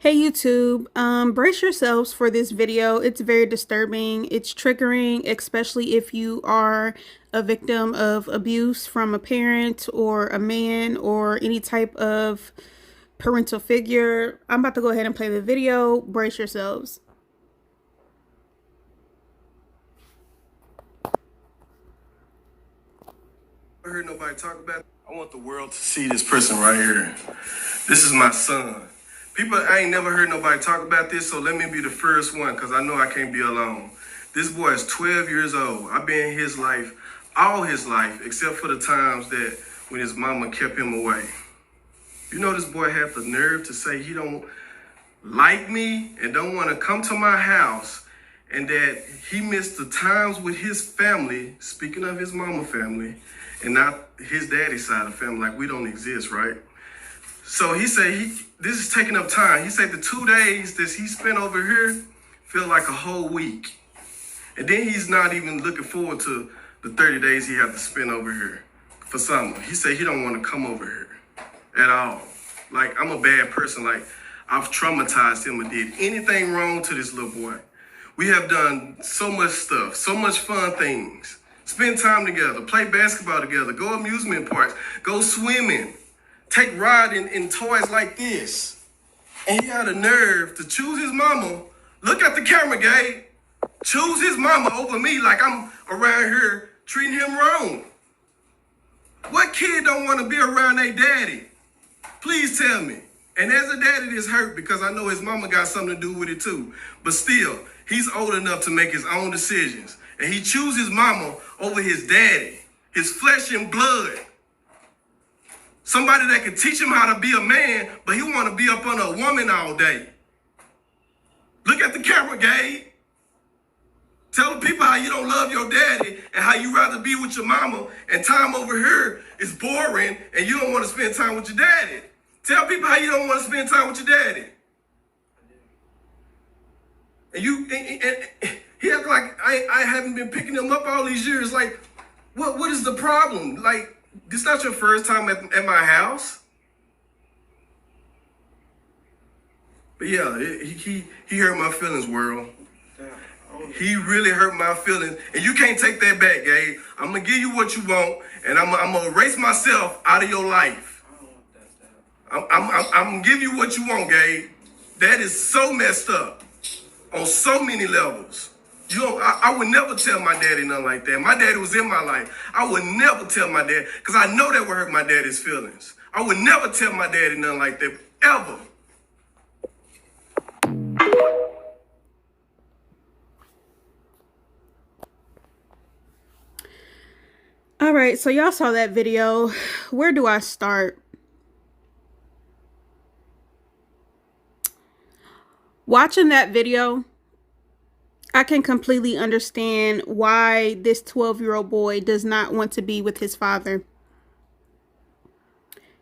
Hey YouTube, brace yourselves for this video. It's very disturbing. It's triggering, especially if you are a victim of abuse from a parent or a man or any type of parental figure. I'm about to go ahead and play the video. Brace yourselves. I heard nobody talk about it. I want the world to see this person right here. This is my son. I ain't never heard nobody talk about this, so let me be the first one, because I know I can't be alone. This boy is 12 years old. I've been in his life, all his life, except for the times that when his mama kept him away. You know, this boy had the nerve to say he don't like me and don't want to come to my house, and that he missed the times with his family, speaking of his mama family, and not his daddy's side of the family, like we don't exist, right? So he said this is taking up time. He said the 2 days that he spent over here feel like a whole week. And then he's not even looking forward to the 30 days he have to spend over here for summer. He said he don't want to come over here at all. Like, I'm a bad person. Like, I've traumatized him or did anything wrong to this little boy. We have done so much stuff, so much fun things. Spend time together, play basketball together, go amusement parks, go swimming, take ride in toys like this. And he had a nerve to choose his mama. Look at the camera, Gabe. Choose his mama over me like I'm around here treating him wrong. What kid don't want to be around their daddy? Please tell me. And as a daddy, this hurt because I know his mama got something to do with it too. But still, he's old enough to make his own decisions. And he chooses mama over his daddy, his flesh and blood. Somebody that can teach him how to be a man, but he want to be up under a woman all day. Look at the camera, Gabe. Tell the people how you don't love your daddy and how you rather be with your mama, and time over here is boring and you don't want to spend time with your daddy. Tell people how you don't want to spend time with your daddy. And he act like I haven't been picking him up all these years. Like, what is the problem? Like, this not your first time at my house. But yeah, he hurt my feelings, world. He really hurt my feelings. And you can't take that back, Gabe. I'm going to give you what you want, and I'm going to erase myself out of your life. I'm going to give you what you want, Gabe. That is so messed up on so many levels. I would never tell my daddy nothing like that. My daddy was in my life. I would never tell my dad, because I know that would hurt my daddy's feelings. I would never tell my daddy nothing like that, ever. All right, so y'all saw that video. Where do I start? Watching that video, I can completely understand why this 12-year-old boy does not want to be with his father.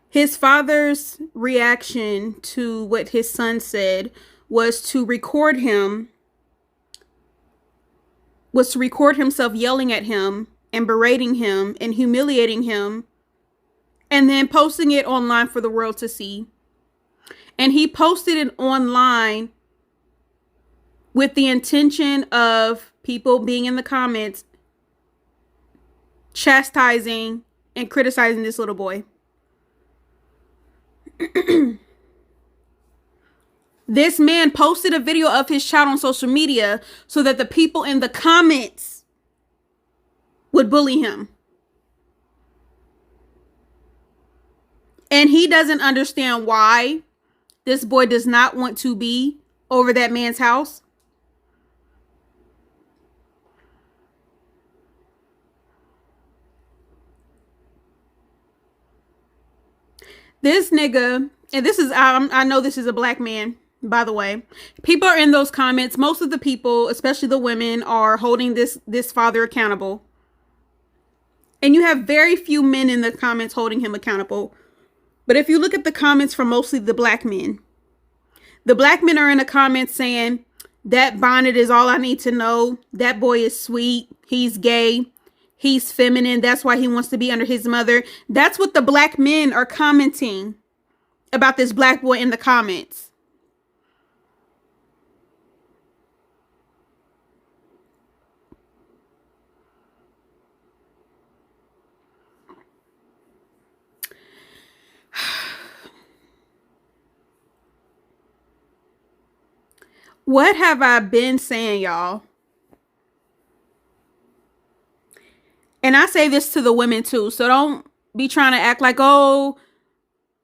His father's reaction to what his son said was to record himself yelling at him and berating him and humiliating him, and then posting it online for the world to see. And he posted it online with the intention of people being in the comments chastising and criticizing this little boy. This man posted a video of his child on social media so that the people in the comments would bully him. And he doesn't understand why this boy does not want to be over that man's house. This nigga, and this is, I know this is a black man, by the way. People are in those comments. Most of the people, especially the women, are holding this father accountable. And you have very few men in the comments holding him accountable. But if you look at the comments from mostly the black men are in the comments saying, that bonnet is all I need to know. That boy is sweet. He's gay. He's feminine. That's why he wants to be under his mother. That's what the black men are commenting about this black boy in the comments. What have I been saying, y'all? And I say this to the women too. So don't be trying to act like, oh,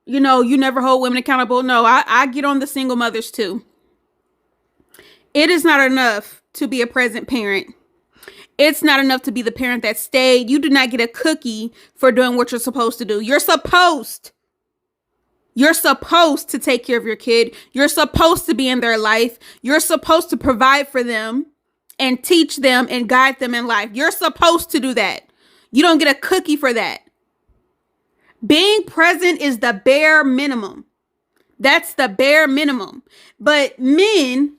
you know, you never hold women accountable. No, I get on the single mothers too. It is not enough to be a present parent. It's not enough to be the parent that stayed. You do not get a cookie for doing what you're supposed to do. You're supposed to take care of your kid. You're supposed to be in their life. You're supposed to provide for them and teach them and guide them in life. You're supposed to do that. You don't get a cookie for that. Being present is the bare minimum. That's the bare minimum. But men,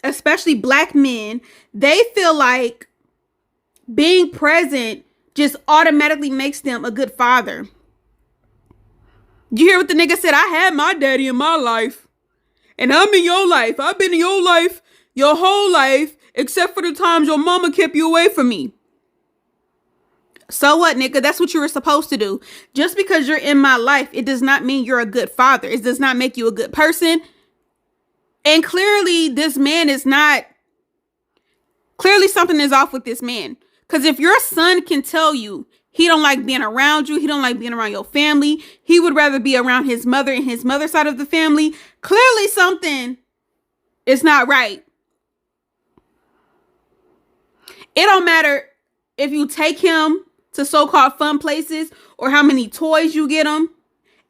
especially black men, they feel like being present just automatically makes them a good father. You hear what the nigga said? I had my daddy in my life. And I'm in your life. I've been in your life your whole life, except for the times your mama kept you away from me. So what, nigga? That's what you were supposed to do. Just because you're in my life, it does not mean you're a good father. It does not make you a good person. And clearly, this man is not... Clearly, something is off with this man. Because if your son can tell you he don't like being around you, he don't like being around your family, he would rather be around his mother and his mother's side of the family, clearly something is not right. It don't matter if you take him to so-called fun places or how many toys you get him.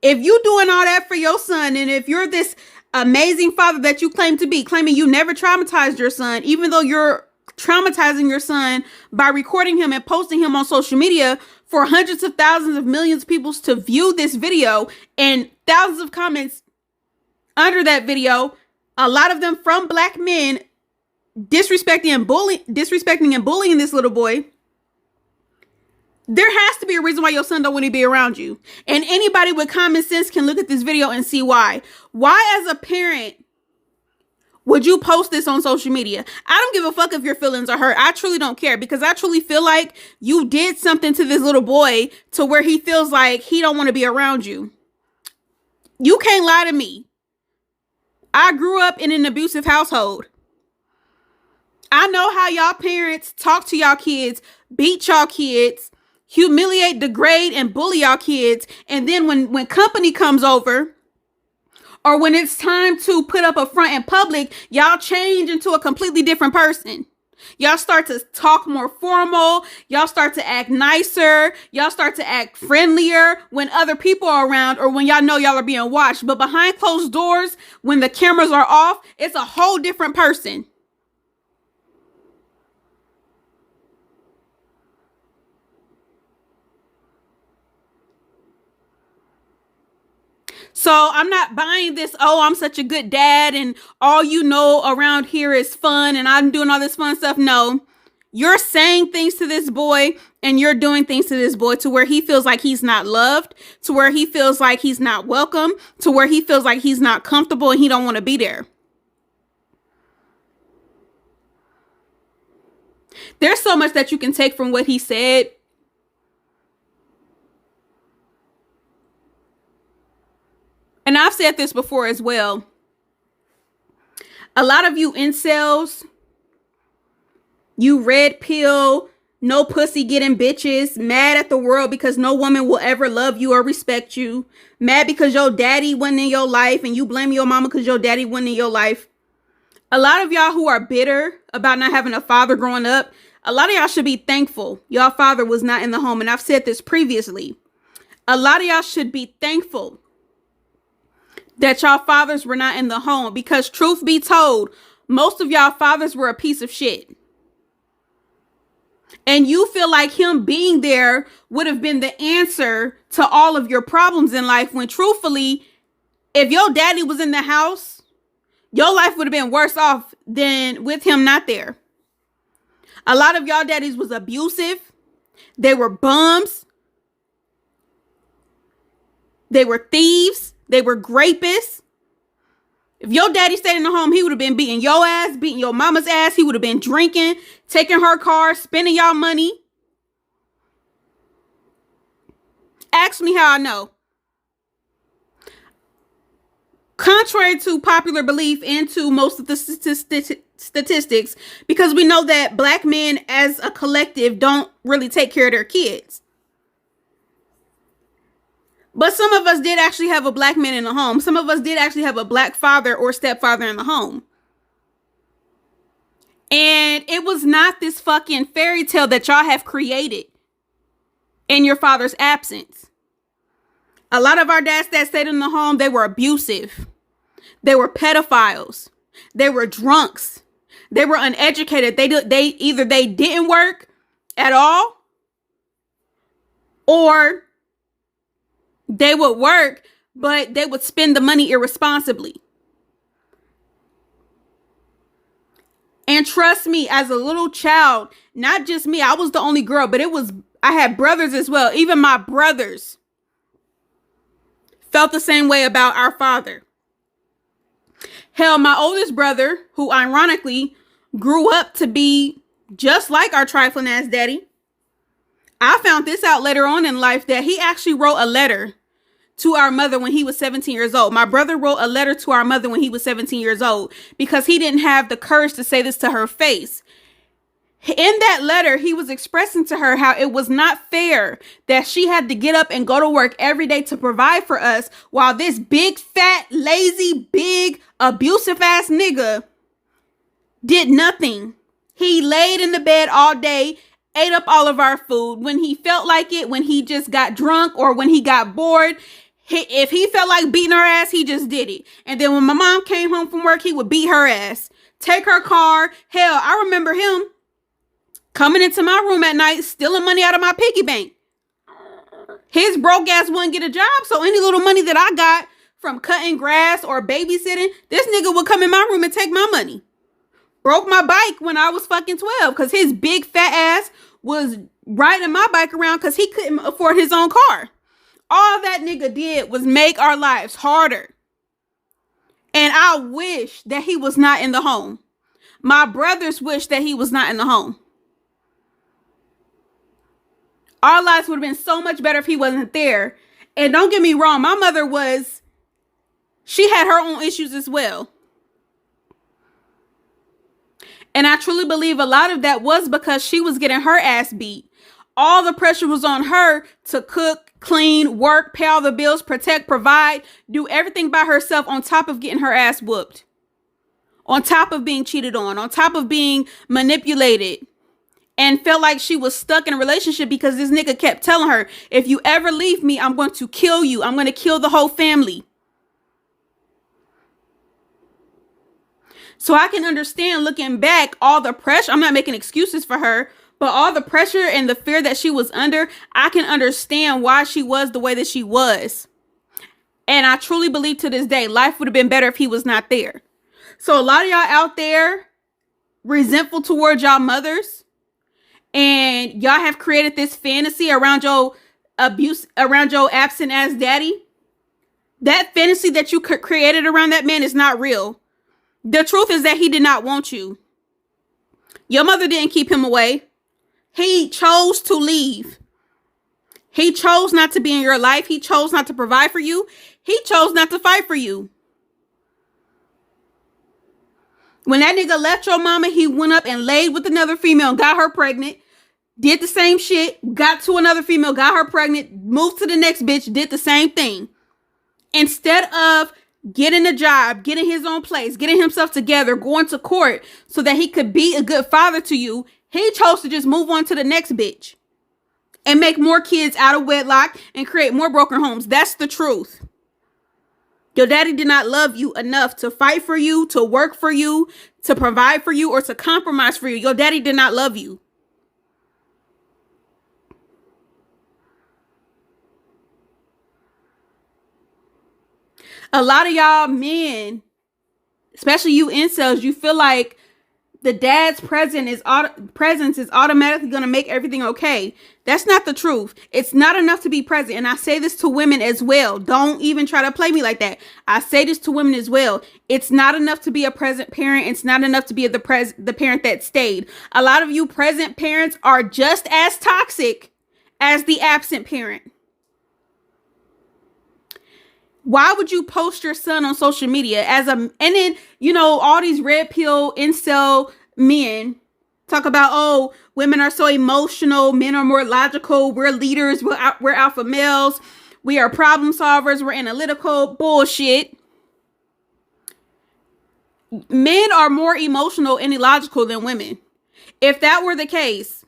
If you doing all that for your son, and if you're this amazing father that you claim to be, claiming you never traumatized your son, even though you're traumatizing your son by recording him and posting him on social media for hundreds of thousands of millions of people to view this video, and thousands of comments under that video, a lot of them from black men disrespecting and bullying this little boy. There has to be a reason why your son don't want to be around you. And anybody with common sense can look at this video and see why. Why, as a parent, would you post this on social media? I don't give a fuck if your feelings are hurt. I truly don't care, because I truly feel like you did something to this little boy to where he feels like he don't want to be around you. You can't lie to me. I grew up in an abusive household. I know how y'all parents talk to y'all kids, beat y'all kids, humiliate, degrade, and bully y'all kids. And then when company comes over, or when it's time to put up a front in public, y'all change into a completely different person. Y'all start to talk more formal. Y'all start to act nicer. Y'all start to act friendlier when other people are around, or when y'all know y'all are being watched. But behind closed doors, when the cameras are off, it's a whole different person. So I'm not buying this, oh, I'm such a good dad and all you know around here is fun and I'm doing all this fun stuff. No, you're saying things to this boy and you're doing things to this boy to where he feels like he's not loved, to where he feels like he's not welcome, to where he feels like he's not comfortable and he don't want to be there. There's so much that you can take from what he said. And I've said this before as well. A lot of you incels, you red pill, no pussy getting bitches, mad at the world because no woman will ever love you or respect you, mad because your daddy wasn't in your life and you blame your mama because your daddy wasn't in your life. A lot of y'all who are bitter about not having a father growing up, a lot of y'all should be thankful y'all father was not in the home. And I've said this previously. A lot of y'all should be thankful that y'all fathers were not in the home, because truth be told, most of y'all fathers were a piece of shit. And you feel like him being there would have been the answer to all of your problems in life, when truthfully, if your daddy was in the house, your life would have been worse off than with him not there. A lot of y'all daddies was abusive. They were bums. They were thieves. They were rapists. If your daddy stayed in the home, he would have been beating your ass, beating your mama's ass. He would have been drinking, taking her car, spending y'all money. Ask me how I know. contrary to popular belief and to most of the statistics, because we know that black men as a collective don't really take care of their kids. But some of us did actually have a black man in the home. Some of us did actually have a black father or stepfather in the home. And it was not this fucking fairy tale that y'all have created in your father's absence. A lot of our dads that stayed in the home, they were abusive. They were pedophiles. They were drunks. They were uneducated. They either didn't work at all, or they would work, but they would spend the money irresponsibly. And trust me, as a little child, not just me, I was the only girl, but I had brothers as well. Even my brothers felt the same way about our father. Hell, my oldest brother, who ironically grew up to be just like our trifling ass daddy, I found this out later on in life that he actually wrote a letter to our mother when he was 17 years old. My brother wrote a letter to our mother when he was 17 years old because he didn't have the courage to say this to her face. In that letter, he was expressing to her how it was not fair that she had to get up and go to work every day to provide for us while this big, fat, lazy, big, abusive ass nigga did nothing. He laid in the bed all day, ate up all of our food when he felt like it, when he just got drunk or when he got bored. If he felt like beating her ass, he just did it. And then when my mom came home from work, he would beat her ass, take her car. Hell, I remember him coming into my room at night, stealing money out of my piggy bank. His broke ass wouldn't get a job, so any little money that I got from cutting grass or babysitting, this nigga would come in my room and take my money. Broke my bike when I was fucking 12 because his big fat ass was riding my bike around because he couldn't afford his own car. All that nigga did was make our lives harder. And I wish that he was not in the home. My brothers wish that he was not in the home. Our lives would have been so much better if he wasn't there. And don't get me wrong, my mother she had her own issues as well. And I truly believe a lot of that was because she was getting her ass beat. All the pressure was on her to cook, clean, work, pay all the bills, protect, provide, do everything by herself on top of getting her ass whooped. On top of being cheated on top of being manipulated. And felt like she was stuck in a relationship because this nigga kept telling her, if you ever leave me, I'm going to kill you. I'm going to kill the whole family. So I can understand looking back all the pressure. I'm not making excuses for her, but all the pressure and the fear that she was under, I can understand why she was the way that she was. And I truly believe to this day, life would have been better if he was not there. So a lot of y'all out there resentful towards y'all mothers, and y'all have created this fantasy around your absent ass daddy. That fantasy that you created around that man is not real. The truth is that he did not want you. Your mother didn't keep him away. He chose to leave. He chose not to be in your life. He chose not to provide for you. He chose not to fight for you. When that nigga left your mama, he went up and laid with another female and got her pregnant. Did the same shit. Got to another female, got her pregnant. Moved to the next bitch. Did the same thing. Instead of getting a job, getting his own place, getting himself together, going to court so that he could be a good father to you, he chose to just move on to the next bitch and make more kids out of wedlock and create more broken homes. That's the truth. Your daddy did not love you enough to fight for you, to work for you, to provide for you, or to compromise for you. Your daddy did not love you. A lot of y'all men, especially you incels, you feel like the dad's presence is automatically going to make everything okay. That's not the truth. It's not enough to be present. And I say this to women as well. Don't even try to play me like that. I say this to women as well. It's not enough to be a present parent. It's not enough to be the parent that stayed. A lot of you present parents are just as toxic as the absent parent. Why would you post your son on social media and then, all these red pill incel men talk about, oh, women are so emotional, men are more logical, we're leaders, we're alpha males, we are problem solvers, we're analytical. Bullshit. Men are more emotional and illogical than women. If that were the case,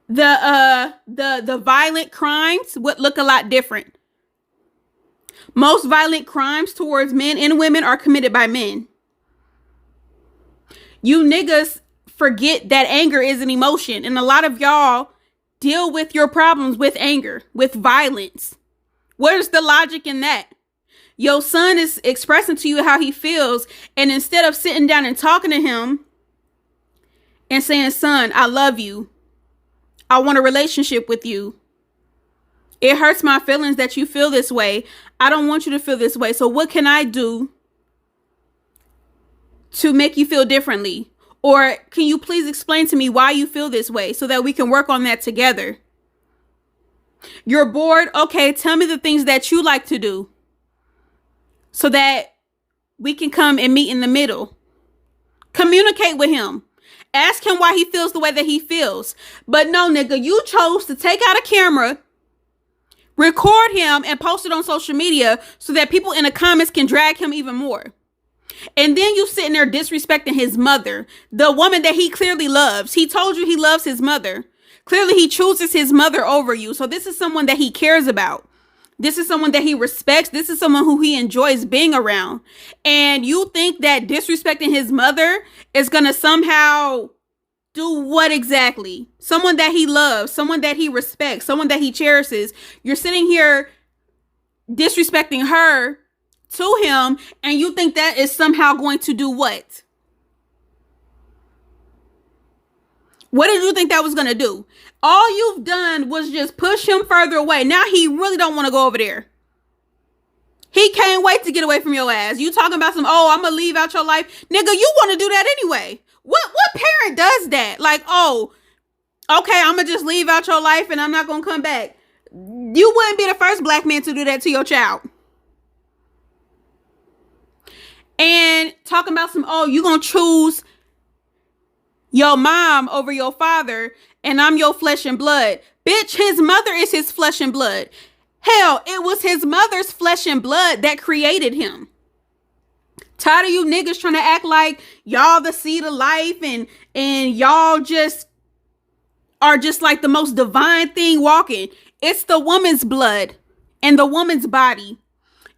the violent crimes would look a lot different. Most violent crimes towards men and women are committed by men. You niggas forget that anger is an emotion, and a lot of y'all deal with your problems with anger, with violence. Where's the logic in that? Your son is expressing to you how he feels, and instead of sitting down and talking to him and saying, son, I love you, I want a relationship with you, it hurts my feelings that you feel this way, I don't want you to feel this way, so what can I do to make you feel differently? Or can you please explain to me why you feel this way so that we can work on that together? You're bored? Okay, tell me the things that you like to do so that we can come and meet in the middle. Communicate with him. Ask him why he feels the way that he feels. But no, nigga, you chose to take out a camera, record him, and post it on social media so that people in the comments can drag him even more. And then you sitting there disrespecting his mother, the woman that he clearly loves. He told you he loves his mother. Clearly he chooses his mother over you. So this is someone that he cares about. This is someone that he respects. This is someone who he enjoys being around. And you think that disrespecting his mother is going to somehow do what exactly? Someone that he loves, someone that he respects, someone that he cherishes. You're sitting here disrespecting her to him, and you think that is somehow going to do what? What did you think that was going to do? All you've done was just push him further away. Now he really don't want to go over there. He can't wait to get away from your ass. You talking about I'm going to leave out your life. Nigga, you want to do that anyway. What parent does that? Like, oh, okay, I'm going to just leave out your life and I'm not going to come back. You wouldn't be the first black man to do that to your child. And talking about you going to choose your mom over your father, and I'm your flesh and blood. Bitch, his mother is his flesh and blood. Hell, it was his mother's flesh and blood that created him. Tired of you niggas trying to act like y'all the seed of life and y'all just are just like the most divine thing walking. It's the woman's blood and the woman's body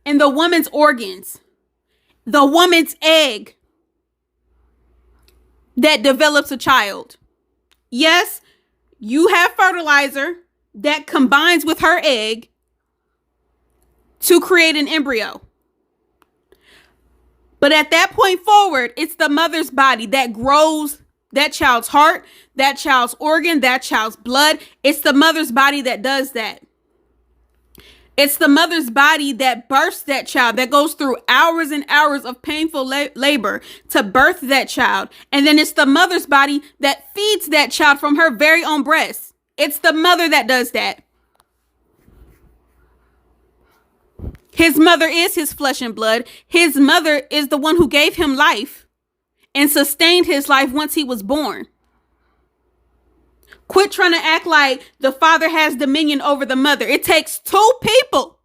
and the woman's organs, the woman's egg that develops a child. Yes, you have fertilizer that combines with her egg to create an embryo. But at that point forward, it's the mother's body that grows that child's heart, that child's organ, that child's blood. It's the mother's body that does that. It's the mother's body that births that child, that goes through hours and hours of painful labor to birth that child. And then it's the mother's body that feeds that child from her very own breast. It's the mother that does that. His mother is his flesh and blood. His mother is the one who gave him life and sustained his life once he was born. Quit trying to act like the father has dominion over the mother. It takes two people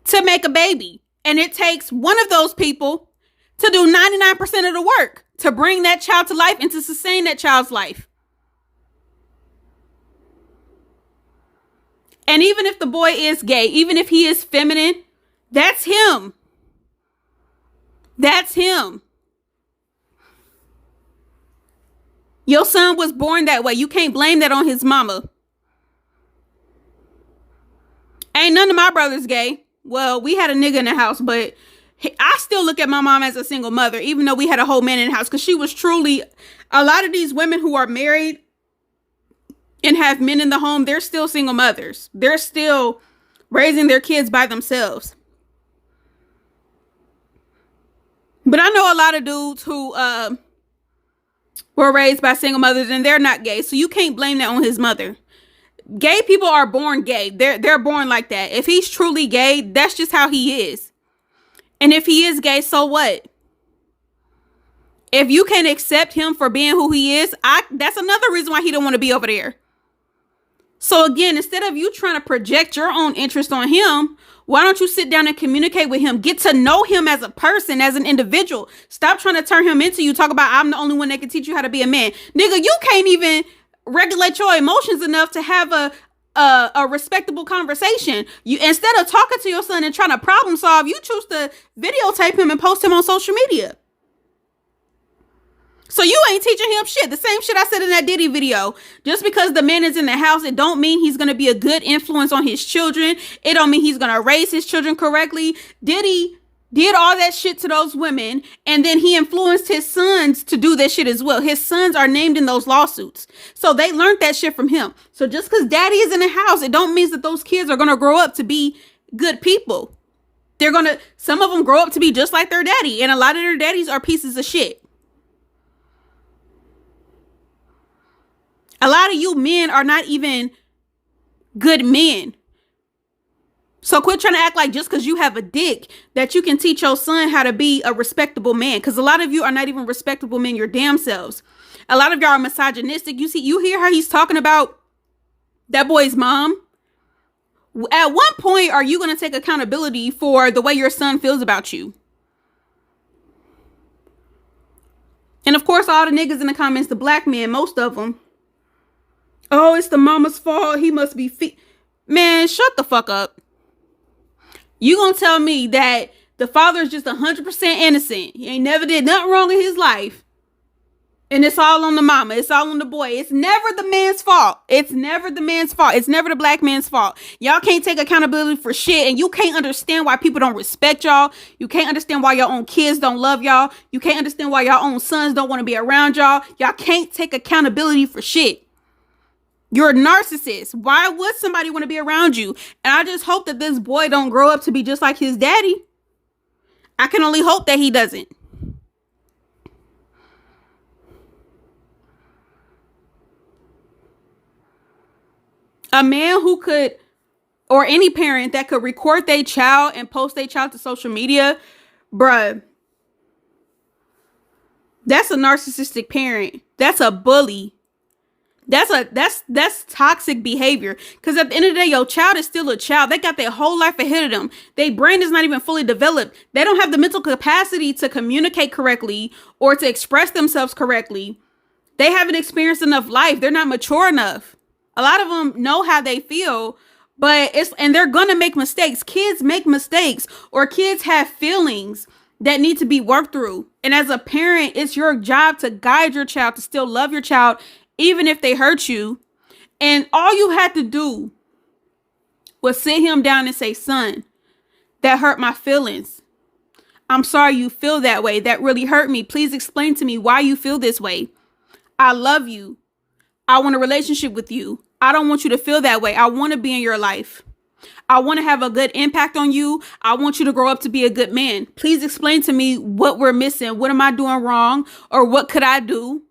to make a baby. And it takes one of those people to do 99% of the work to bring that child to life and to sustain that child's life. And even if the boy is gay, even if he is feminine, that's him. That's him. Your son was born that way. You can't blame that on his mama. Ain't none of my brothers gay. Well, we had a nigga in the house, but I still look at my mom as a single mother, even though we had a whole man in the house, because she was truly, a lot of these women who are married and have men in the home, they're still single mothers. They're still raising their kids by themselves. But I know a lot of dudes who were raised by single mothers and they're not gay. So you can't blame that on his mother. Gay people are born gay. They're born like that. If he's truly gay, that's just how he is. And if he is gay, so what? If you can accept him for being who he is, that's another reason why he don't want to be over there. So again, instead of you trying to project your own interest on him, why don't you sit down and communicate with him? Get to know him as a person, as an individual. Stop trying to turn him into you. Talk about, I'm the only one that can teach you how to be a man. Nigga, you can't even regulate your emotions enough to have a respectable conversation. You, instead of talking to your son and trying to problem solve, you choose to videotape him and post him on social media. So you ain't teaching him shit. The same shit I said in that Diddy video. Just because the man is in the house, it don't mean he's going to be a good influence on his children. It don't mean he's going to raise his children correctly. Diddy did all that shit to those women, and then he influenced his sons to do that shit as well. His sons are named in those lawsuits. So they learned that shit from him. So just because daddy is in the house, it don't mean that those kids are going to grow up to be good people. Some of them grow up to be just like their daddy, and a lot of their daddies are pieces of shit. A lot of you men are not even good men. So quit trying to act like just because you have a dick that you can teach your son how to be a respectable man. Because a lot of you are not even respectable men your damn selves. A lot of y'all are misogynistic. You hear how he's talking about that boy's mom? At what point are you going to take accountability for the way your son feels about you? And of course, all the niggas in the comments, the black men, most of them. Oh, it's the mama's fault. He must be Man, shut the fuck up. You gonna tell me that the father is just 100% innocent. He ain't never did nothing wrong in his life. And it's all on the mama. It's all on the boy. It's never the man's fault. It's never the man's fault. It's never the black man's fault. Y'all can't take accountability for shit. And you can't understand why people don't respect y'all. You can't understand why your own kids don't love y'all. You can't understand why your own sons don't want to be around y'all. Y'all can't take accountability for shit. You're a narcissist. Why would somebody want to be around you? And I just hope that this boy don't grow up to be just like his daddy. I can only hope that he doesn't. A man who could, or any parent that could record their child and post their child to social media, bruh, that's a narcissistic parent. That's a bully. That's toxic behavior. Because at the end of the day, your child is still a child. They got their whole life ahead of them. Their brain is not even fully developed. They don't have the mental capacity to communicate correctly or to express themselves correctly. They haven't experienced enough life. They're not mature enough. A lot of them know how they feel, and they're gonna make mistakes. Kids make mistakes, or kids have feelings that need to be worked through. And as a parent, it's your job to guide your child, to still love your child, even if they hurt you. And all you had to do was sit him down and say, son, that hurt my feelings. I'm sorry you feel that way. That really hurt me. Please explain to me why you feel this way. I love you. I want a relationship with you. I don't want you to feel that way. I want to be in your life. I want to have a good impact on you. I want you to grow up to be a good man. Please explain to me what we're missing. What am I doing wrong? Or what could I do?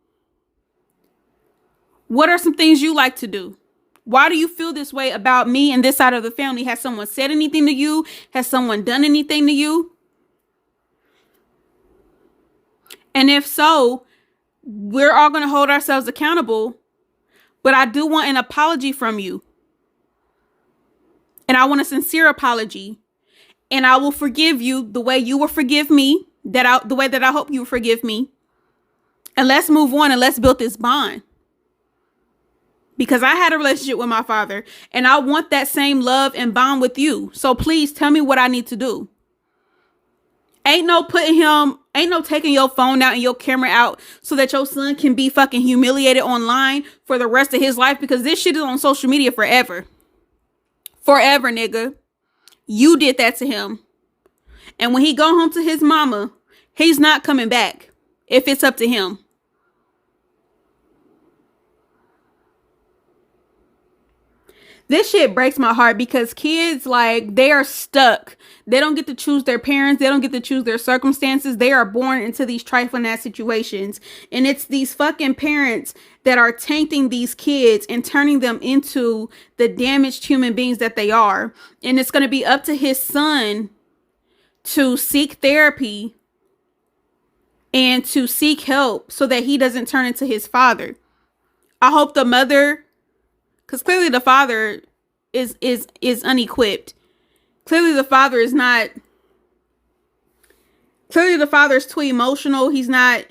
What are some things you like to do? Why do you feel this way about me and this side of the family? Has someone said anything to you? Has someone done anything to you? And if so, we're all going to hold ourselves accountable. But I do want an apology from you. And I want a sincere apology. And I will forgive you the way you will forgive me, the way that I hope you will forgive me. And let's move on and let's build this bond. Because I had a relationship with my father and I want that same love and bond with you. So please tell me what I need to do. Ain't no taking your phone out and your camera out so that your son can be fucking humiliated online for the rest of his life, because this shit is on social media forever. Forever, nigga. You did that to him. And when he go home to his mama, he's not coming back if it's up to him. This shit breaks my heart because kids, like, they are stuck. They don't get to choose their parents. They don't get to choose their circumstances. They are born into these trifling ass situations. And it's these fucking parents that are tainting these kids and turning them into the damaged human beings that they are. And it's going to be up to his son to seek therapy and to seek help so that he doesn't turn into his father. I hope the mother, because clearly the father is unequipped. Clearly the father is not. Clearly the father is too emotional. He's not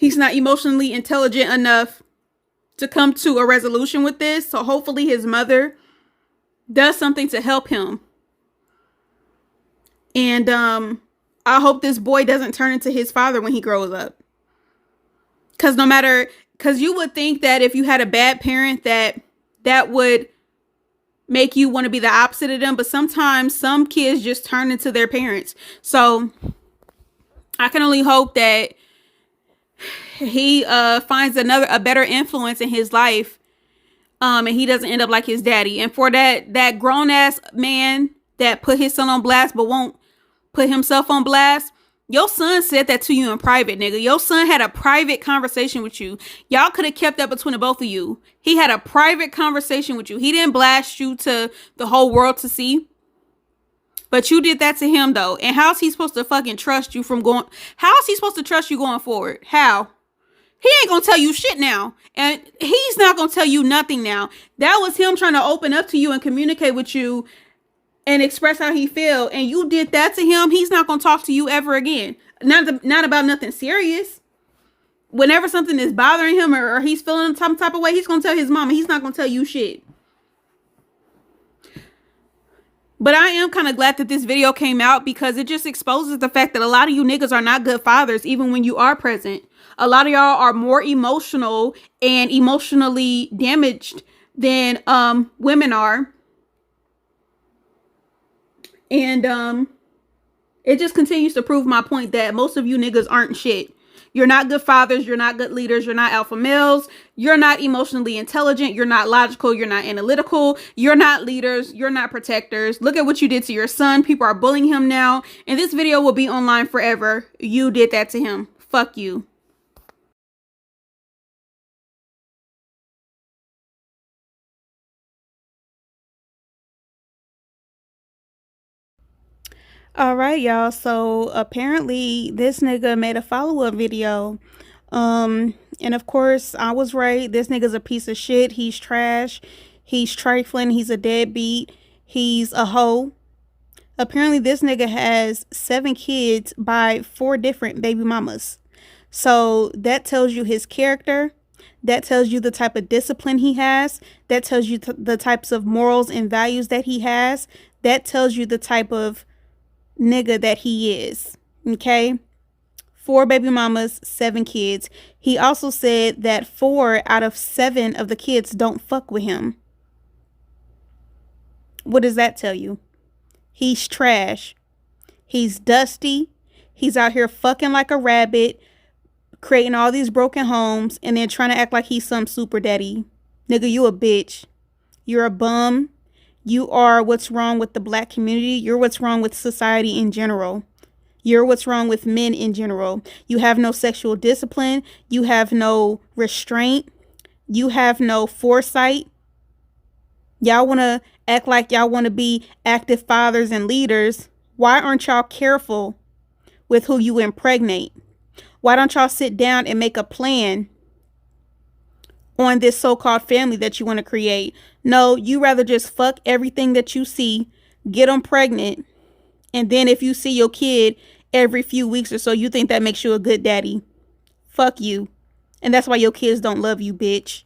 emotionally intelligent enough to come to a resolution with this. So hopefully his mother does something to help him. And I hope this boy doesn't turn into his father when he grows up. Because you would think that if you had a bad parent that would make you want to be the opposite of them. But sometimes some kids just turn into their parents. So I can only hope that he finds a better influence in his life. And he doesn't end up like his daddy. And for that grown ass man that put his son on blast but won't put himself on blast, your son said that to you in private, nigga. Your son had a private conversation with you. Y'all could have kept that between the both of you. He had a private conversation with you. He didn't blast you to the whole world to see. But you did that to him, though. And how's he supposed to fucking trust you how's he supposed to trust you going forward? How? He ain't gonna tell you shit now. And he's not gonna tell you nothing now. That was him trying to open up to you and communicate with you and express how he feel, and you did that to him. He's not gonna talk to you ever again. Not about nothing serious. Whenever something is bothering him or he's feeling some type of way, he's gonna tell his mama. He's not gonna tell you shit. But I am kind of glad that this video came out because it just exposes the fact that a lot of you niggas are not good fathers, even when you are present. A lot of y'all are more emotional and emotionally damaged than women are. And it just continues to prove my point that most of you niggas aren't shit. You're not good fathers. You're not good leaders. You're not alpha males. You're not emotionally intelligent. You're not logical. You're not analytical. You're not leaders. You're not protectors. Look at what you did to your son. People are bullying him now. And this video will be online forever. You did that to him. Fuck you. All right, y'all. So apparently this nigga made a follow-up video. And of course I was right. This nigga's a piece of shit. He's trash. He's trifling. He's a deadbeat. He's a hoe. Apparently this nigga has 7 kids by 4 different baby mamas. So that tells you his character. That tells you the type of discipline he has. That tells you the types of morals and values that he has. That tells you the type of nigga that he is. Okay, 4 baby mamas, 7 kids. He also said that 4 out of 7 of the kids don't fuck with him. What does that tell you? He's trash. He's dusty. He's out here fucking like a rabbit, creating all these broken homes, and then trying to act like he's some super daddy. Nigga, you a bitch. You're a bum. You are what's wrong with the black community. You're what's wrong with society in general. You're what's wrong with men in general. You have no sexual discipline. You have no restraint. You have no foresight. Y'all want to act like y'all want to be active fathers and leaders. Why aren't y'all careful with who you impregnate? Why don't y'all sit down and make a plan on this so-called family that you want to create? No, you rather just fuck everything that you see, get them pregnant, and then if you see your kid every few weeks or so, you think that makes you a good daddy. Fuck you. And that's why your kids don't love you, bitch.